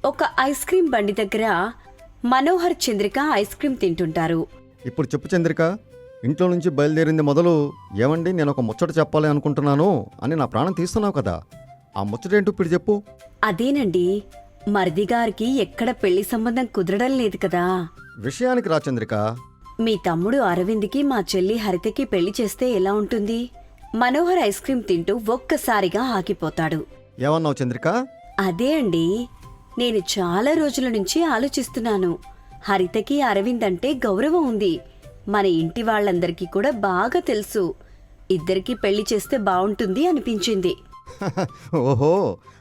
ఒక ice cream బండి దగ్గర మనోహర్, చంద్రిక ఐస్ క్రీం తింటుంటారు. ఇప్పుడు చెప్పు చంద్రిక, ఇంట్లో నుంచి బయలుదేరింది మొదలు ఏమండి నేను ఒక ముచ్చట చెప్పాలి అనుకుంటున్నాను అని నా ప్రాణం తీస్తున్నావు కదా, ఆ ముచ్చటేంటో ఇప్పుడు చెప్పు. అదేనండి, మరిదిగారికి ఎక్కడ పెళ్లి సంబంధం కుదరడం లేదు కదా. విషయానికి రా చంద్రిక. మీ తమ్ముడు అరవింద్కి మా చెల్లి హరితకి పెళ్లి చేస్తే ఎలా ఉంటుంది? మనోహర్ ఐస్ క్రీం తింటూ ఒక్కసారిగా ఆగిపోతాడు. ఏమన్నావు చంద్రిక? అదే అండి, నేను చాలా రోజుల నుంచి ఆలోచిస్తున్నాను. హరితకి అరవింద్ అంటే గౌరవం ఉంది. మన ఇంటి వాళ్ళందరికీ కూడా బాగా తెలుసు. ఇద్దరికీ పెళ్లి చేస్తే బావుంటుంది అనిపించింది. ఓహో,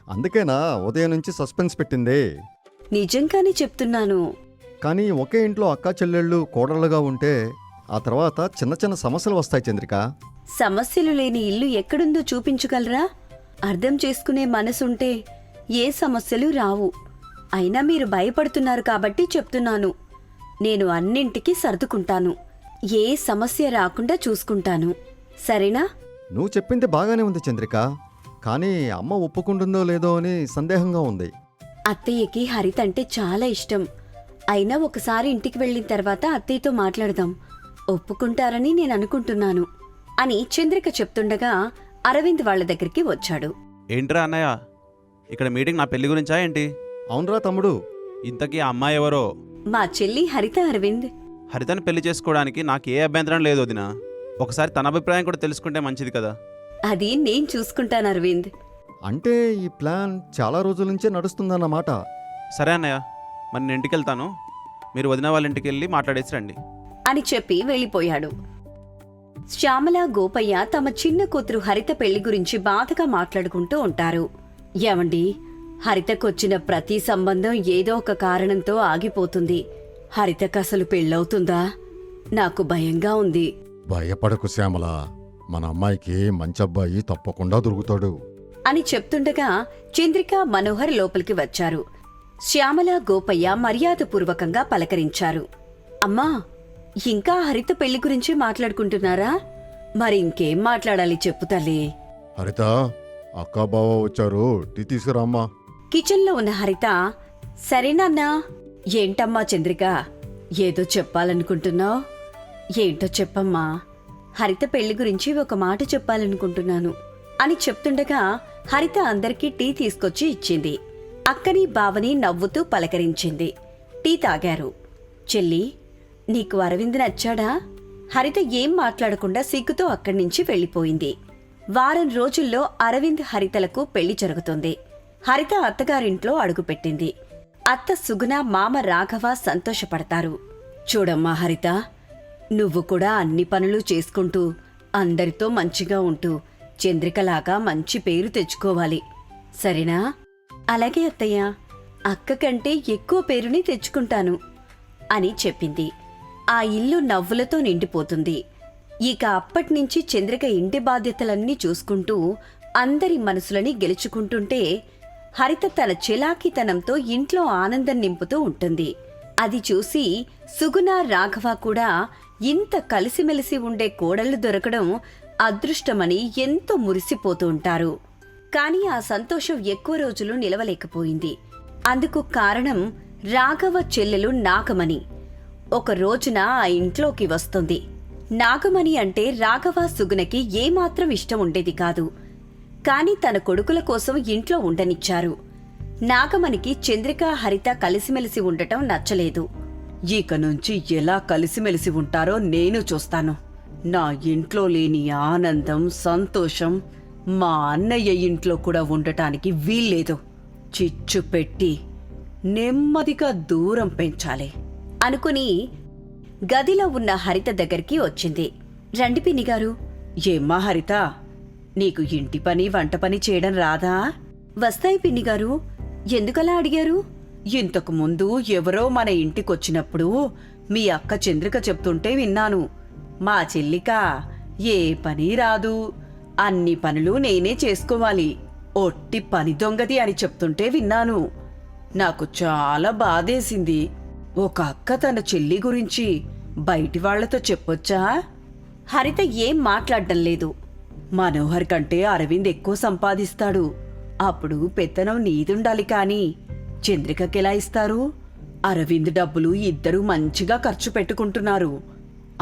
అందుకేనా ఉదయం నుంచి సస్పెన్స్ పెట్టింది? నిజంగానే చెప్తున్నాను. కానీ ఒకే ఇంట్లో అక్కా చెల్లెళ్ళు కోడళ్ళుగా ఉంటే ఆ తర్వాత చిన్న చిన్న సమస్యలు వస్తాయి చంద్రిక. సమస్యలు లేని ఇల్లు ఎక్కడుందో చూపించగలరా? అర్థం చేసుకునే మనసుంటే ఏ సమస్యలు రావు. అయినా మీరు భయపడుతున్నారు కాబట్టి చెప్తున్నాను. నేను అన్నింటికీ సర్దుకుంటాను. ఏ సమస్య రాకుండా చూసుకుంటాను. సరేనా? నువ్వు చెప్పింది బాగానే ఉంది చంద్రిక, కానీ అమ్మ ఒప్పుకుంటుందో లేదో అని సందేహంగా ఉంది. అత్తయ్యకి హరిత అంటే చాలా ఇష్టం. అయినా ఒకసారి ఇంటికి వెళ్ళిన తర్వాత అత్తయ్యతో మాట్లాడదాం. ఒప్పుకుంటారని నేను అనుకుంటున్నాను అని చంద్రిక చెప్తుండగా అరవింద్ వాళ్ళ దగ్గరికి వచ్చాడు. ఏంట్రా అన్నయ్య, ఇక్కడ మీటింగ్ నా పెళ్లి గురించా ఏంటి? అవునరా తమ్ముడు. ఇంతకీ ఆ అమ్మాయి ఎవరో? మా చెల్లి హరిత. అరవింద్, హరితని పెళ్లి చేసుకోవడానికి నాకు ఏ అభ్యంతరం లేదు వదిన. ఒకసారి తన అభిప్రాయం కూడా తెలుసుకుంటే మంచిది కదా. అది నేను చూసుకుంటాను అరవింద్. అంటే ఈ ప్లాన్ చాలా రోజుల నుంచే నడుస్తుందన్నమాట. సరే అన్నయ్య, మరి నేను ఇంటికి వెళ్తాను. మీరు వదిన వాళ్ళ ఇంటికి వెళ్ళి మాట్లాడేసి రండి అని చెప్పి వెళ్ళిపోయాడు. శ్యామల, గోపయ్య తమ చిన్న కూతురు హరిత పెళ్లి గురించి బాధగా మాట్లాడుకుంటూ ఉంటారు. ఏమండి, హరితకొచ్చిన ప్రతి సంబంధం ఏదో ఒక కారణంతో ఆగిపోతుంది. హరితకు అసలు పెళ్ళవుతుందా? నాకు భయంగా ఉంది. భయపడకు శ్యామల, మన అమ్మాయికి మంచి అబ్బాయి తప్పకుండా దొరుకుతాడు అని చెప్తుండగా చంద్రిక, మనోహర్ లోపలికి వచ్చారు. శ్యామల, గోపయ్య మర్యాదపూర్వకంగా పలకరించారు. అమ్మా, ఇంకా హరిత పెళ్లి గురించి మాట్లాడుకుంటున్నారా? మరి ఇంకేం మాట్లాడాలి చెప్పు తల్లి. హరిత, అక్కా బావ వచ్చారు, టీ తీసుకురామ్మా. కిచెన్లో ఉన్న హరిత, సరేనన్నా. ఏంటమ్మా చంద్రిక, ఏదో చెప్పాలనుకుంటున్నావు? ఏంటో చెప్పమ్మా. హరిత పెళ్లి గురించి ఒక మాట చెప్పాలనుకుంటున్నాను అని చెప్తుండగా హరిత అందరికీ టీ తీసుకొచ్చి ఇచ్చింది. అక్కని, బావని నవ్వుతూ పలకరించింది. టీ తాగారు. చెల్లి, నీకు అరవింద్ నచ్చాడా? హరిత ఏం మాట్లాడకుండా సిగ్గుతో అక్కడి నుంచి వెళ్ళిపోయింది. వారం రోజుల్లో అరవింద్, హరితలకు పెళ్లి జరుగుతుంది. హరిత అత్తగారింట్లో అడుగుపెట్టింది. అత్త సుగుణ, మామ రాఘవ సంతోషపడతారు. చూడమ్మా హరిత, నువ్వు కూడా అన్ని పనులు చేసుకుంటూ అందరితో మంచిగా ఉంటూ చంద్రికలాగా మంచి పేరు తెచ్చుకోవాలి, సరేనా? అలాగే అత్తయ్య, అక్క కంటే ఎక్కువ పేరుని తెచ్చుకుంటాను అని చెప్పింది. ఆ ఇల్లు నవ్వులతో నిండిపోతుంది. ఇక అప్పట్నుంచి చంద్రిక ఇంటి బాధ్యతలన్నీ చూసుకుంటూ అందరి మనసులని గెలుచుకుంటుంటే హరిత తన చిలాకీతనంతో ఇంట్లో ఆనందం నింపుతూ ఉంటుంది. అది చూసి సుగుణ, రాఘవ కూడా ఇంత కలిసిమెలిసి ఉండే కోడళ్లు దొరకడం అదృష్టమని ఎంతో మురిసిపోతూ ఉంటారు. కాని ఆ సంతోషం ఎక్కువ రోజులు నిలవలేకపోయింది. అందుకు కారణం రాఘవ చెల్లెలు నాగమణి. ఒక రోజున ఆ ఇంట్లోకి వస్తుంది. నాగమణి అంటే రాఘవ, సుగుణకి ఏమాత్రం ఇష్టం ఉండేది కాదు. కాని తన కొడుకుల కోసం ఇంట్లో ఉండనిచ్చారు. నాగమణికి చంద్రిక, హరిత కలిసిమెలిసి ఉండటం నచ్చలేదు. ఇక నుంచి ఎలా కలిసిమెలిసి ఉంటారో నేను చూస్తాను. నా ఇంట్లో లేని ఆనందం, సంతోషం మా అన్నయ్య ఇంట్లో కూడా ఉండటానికి వీల్లేదు. చిచ్చు పెట్టి నెమ్మదిగా దూరం పెంచాలి అనుకుని గదిలో ఉన్న హరిత దగ్గరికి వచ్చింది. రండి పిన్నిగారు. ఏమ్మా హరిత, నీకు ఇంటి పని, వంట పని చేయడం రాదా? వస్తాయి పిన్నిగారు. ఎందుకలా అడిగారు? ఇంతకు ముందు ఎవరో మన ఇంటికొచ్చినప్పుడు మీ అక్క చంద్రిక చెప్తుంటే విన్నాను. మా చెల్లిక ఏ పని రాదు, అన్ని పనులు నేనే చేసుకోవాలి, ఒట్టి పని దొంగది అని చెప్తుంటే విన్నాను. నాకు చాలా బాధేసింది. ఒక అక్క తన చెల్లి గురించి బయటి వాళ్లతో చెప్పొచ్చా? హరిత ఏం మాట్లాడడం లేదు. మనోహర్ కంటే అరవింద్ ఎక్కువ సంపాదిస్తాడు, అప్పుడు పెత్తనం నీదుండాలి కాని చంద్రికకెలా ఇస్తారు? అరవింద్ డబ్బులు ఇద్దరూ మంచిగా ఖర్చు పెట్టుకుంటున్నారు.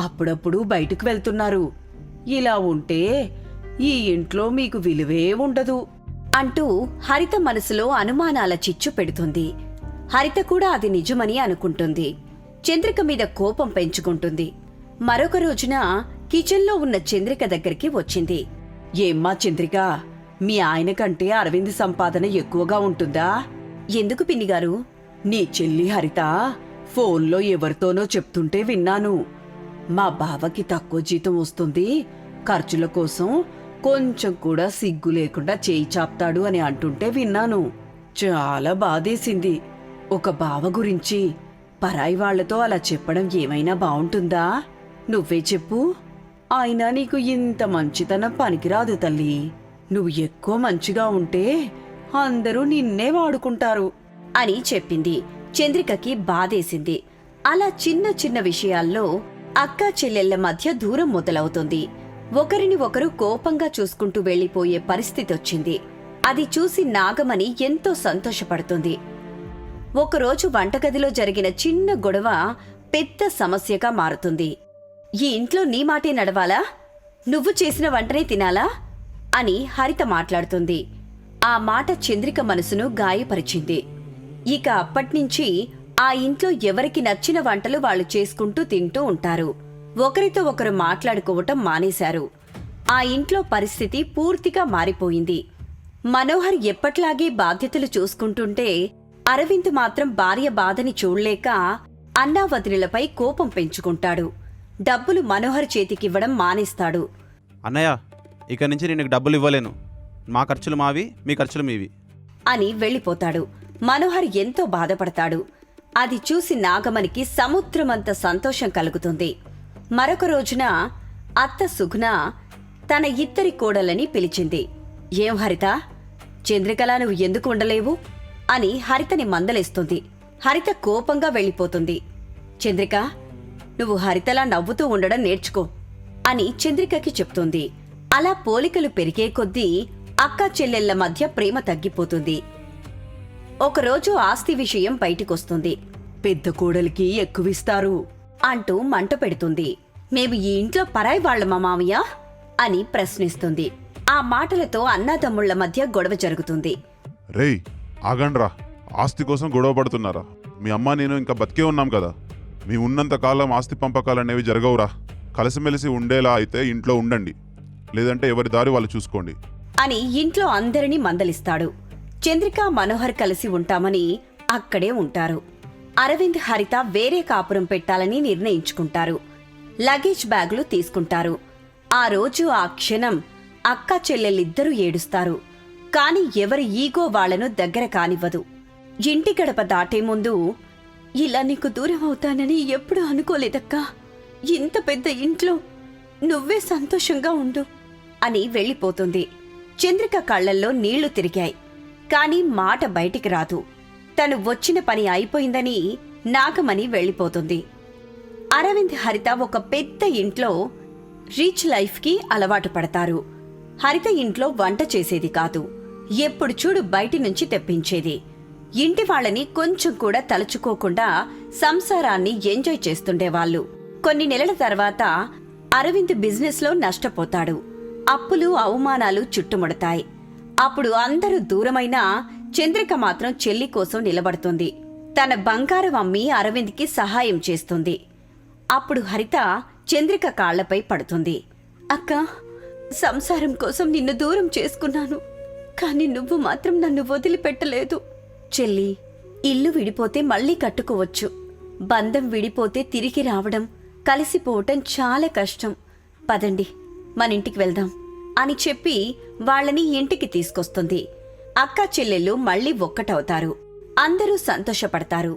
అప్పుడప్పుడు బయటకు వెళ్తున్నారు. ఇలా ఉంటే ఈ ఇంట్లో మీకు విలువే ఉండదు అంటూ హరిత మనసులో అనుమానాల చిచ్చు పెడుతుంది. హరిత కూడా అది నిజమని అనుకుంటుంది. చంద్రిక మీద కోపం పెంచుకుంటుంది. మరొక రోజున కిచెన్లో ఉన్న చంద్రిక దగ్గరికి వచ్చింది. ఏమ్మా చంద్రిక, మీ ఆయన కంటే అరవింద్ సంపాదన ఎక్కువగా ఉంటుందా? ఎందుకు పిన్నిగారు? నీ చెల్లి హరిత ఫోన్లో ఎవరితోనో చెప్తుంటే విన్నాను. మా బావకి తక్కువ జీతం వస్తుంది, ఖర్చుల కోసం కొంచెం కూడా సిగ్గు లేకుండా చేయి చాపుతాడు అని అంటుంటే విన్నాను. చాలా బాధేసింది. ఒక బావ గురించి పరాయి వాళ్లతో అలా చెప్పడం ఏమైనా బావుంటుందా? నువ్వే చెప్పు. అయినా నీకు ఇంత మంచితనం పనికిరాదు తల్లి. నువ్వు ఎక్కువ మంచిగా ఉంటే అందరూ నిన్నే వాడుకుంటారు అని చెప్పింది. చంద్రికకి బాధేసింది. అలా చిన్న చిన్న విషయాల్లో అక్కా చెల్లెళ్ల మధ్య దూరం మొదలవుతుంది. ఒకరిని ఒకరు కోపంగా చూసుకుంటూ వెళ్లిపోయే పరిస్థితొచ్చింది. అది చూసి నాగమణి ఎంతో సంతోషపడుతుంది. ఒకరోజు వంటగదిలో జరిగిన చిన్న గొడవ పెద్ద సమస్యగా మారుతుంది. ఈ ఇంట్లో నీ మాటే నడవాలా? నువ్వు చేసిన వంటనే తినాలా అని హరిత మాట్లాడుతుంది. ఆ మాట చంద్రిక మనసును గాయపరిచింది. ఇక అప్పట్నుంచి ఆ ఇంట్లో ఎవరికి నచ్చిన వంటలు వాళ్ళు చేసుకుంటూ తింటూ ఉంటారు. ఒకరితో ఒకరు మాట్లాడుకోవటం మానేశారు. ఆ ఇంట్లో పరిస్థితి పూర్తిగా మారిపోయింది. మనోహర్ ఎప్పట్లాగే బాధ్యతలు చూసుకుంటుంటే అరవింద్ మాత్రం భార్య బాధని చూడలేక అన్నా వదినలపై కోపం పెంచుకుంటాడు. డబ్బులు మనోహర్ చేతికివ్వడం మానేస్తాడు. అన్నయ్య, ఇక నుంచి నేను నీకు డబ్బులు ఇవ్వలేను. మా ఖర్చులు మావి, మీ ఖర్చులు మీవి అని వెళ్ళిపోతాడు. మనోహర్ ఎంతో బాధపడతాడు. అది చూసి నాగమణికి సముద్రమంత సంతోషం కలుగుతుంది. మరొక రోజున అత్త సుగుణ తన ఇద్దరి కోడలని పిలిచింది. ఏం హరిత, చంద్రికలా నువ్వు ఎందుకు ఉండలేవు అని హరితని మందలిస్తుంది. హరిత కోపంగా వెళ్ళిపోతుంది. చంద్రిక, నువ్వు హరితలా నవ్వుతూ ఉండడం నేర్చుకో అని చంద్రికకి చెప్తుంది. అలా పోలికలు పెరిగే కొద్దీ అక్కా చెల్లెళ్ల మధ్య ప్రేమ తగ్గిపోతుంది. ఒకరోజు ఆస్తి విషయం బయటికొస్తుంది. పెద్ద కోడలికి ఎక్కువిస్తారు అంటూ మంట పెడుతుంది. మేము ఈ ఇంట్లో పరాయి వాళ్ళమా మామయ్య అని ప్రశ్నిస్తుంది. ఆ మాటలతో అన్నాతమ్ముళ్ల మధ్య గొడవ జరుగుతుంది. రేయ్ ఆగండ్రా, ఆస్తి కోసం గొడవ పడుతున్నారా? మీ అమ్మ నేను ఇంకా బతికే ఉన్నాం కదా. మీ ఉన్నంత కాలం ఆస్తి పంపకాలనేవి జరగవురా. కలిసిమెలిసి ఉండేలా అయితే ఇంట్లో ఉండండి, లేదంటే ఎవరి దారి వాళ్ళు చూసుకోండి అని ఇంట్లో అందరినీ మందలిస్తాడు. చంద్రిక మనోహర్ కలిసి ఉంటామని అక్కడే ఉంటారు. అరవింద్ హరిత వేరే కాపురం పెట్టాలని నిర్ణయించుకుంటారు. లగేజ్ బ్యాగులు తీసుకుంటారు. ఆ రోజు ఆ క్షణం అక్కా చెల్లెళ్ళిద్దరూ ఏడుస్తారు. కాని ఎవరి ఈగో వాళ్లను దగ్గర కానివ్వదు. ఇంటి గడప దాటే ముందు, ఇలా నీకు దూరం అవుతానని ఎప్పుడూ అనుకోలేదక్కా. ఇంత పెద్ద ఇంట్లో నువ్వే సంతోషంగా ఉండు అని వెళ్ళిపోతుంది. చంద్రిక కళ్లల్లో నీళ్లు తిరిగాయి. కాని మాట బయటికి రాదు. తను వచ్చిన పని అయిపోయిందని నాగమణి వెళ్ళిపోతుంది. అరవింద్ హరిత ఒక పెద్ద ఇంట్లో రిచ్ లైఫ్కి అలవాటు పడతారు. హరిత ఇంట్లో వంట చేసేది కాదు. ఎప్పుడు చూడు బయటి నుంచి తెప్పించేది. ఇంటి వాళ్ళని కొంచెం కూడా తలుచుకోకుండా సంసారాన్ని ఎంజాయ్ చేస్తుండేవాళ్లు. కొన్ని నెలల తర్వాత అరవింద్ బిజినెస్లో నష్టపోతాడు. అప్పులు అవమానాలు చుట్టుముడతాయి. అప్పుడు అందరూ దూరమైనా చంద్రిక మాత్రం చెల్లి కోసం నిలబడుతుంది. తన బంగారం అమ్మి అరవింద్కి సహాయం చేస్తుంది. అప్పుడు హరిత చంద్రిక కాళ్లపై పడుతుంది. అక్కా, సంసారం కోసం నిన్ను దూరం చేసుకున్నాను, కాని నువ్వు మాత్రం నన్ను వదిలిపెట్టలేదు. చెల్లి, ఇల్లు విడిపోతే మళ్లీ కట్టుకోవచ్చు. బంధం విడిపోతే తిరిగి రావడం, కలిసిపోవటం చాలా కష్టం. పదండి, మనింటికి వెళ్దాం అని చెప్పి వాళ్ళని ఇంటికి తీసుకొస్తుంది. అక్కా చెల్లెళ్ళు మళ్లీ ఒక్కటవుతారు. అందరూ సంతోషపడతారు.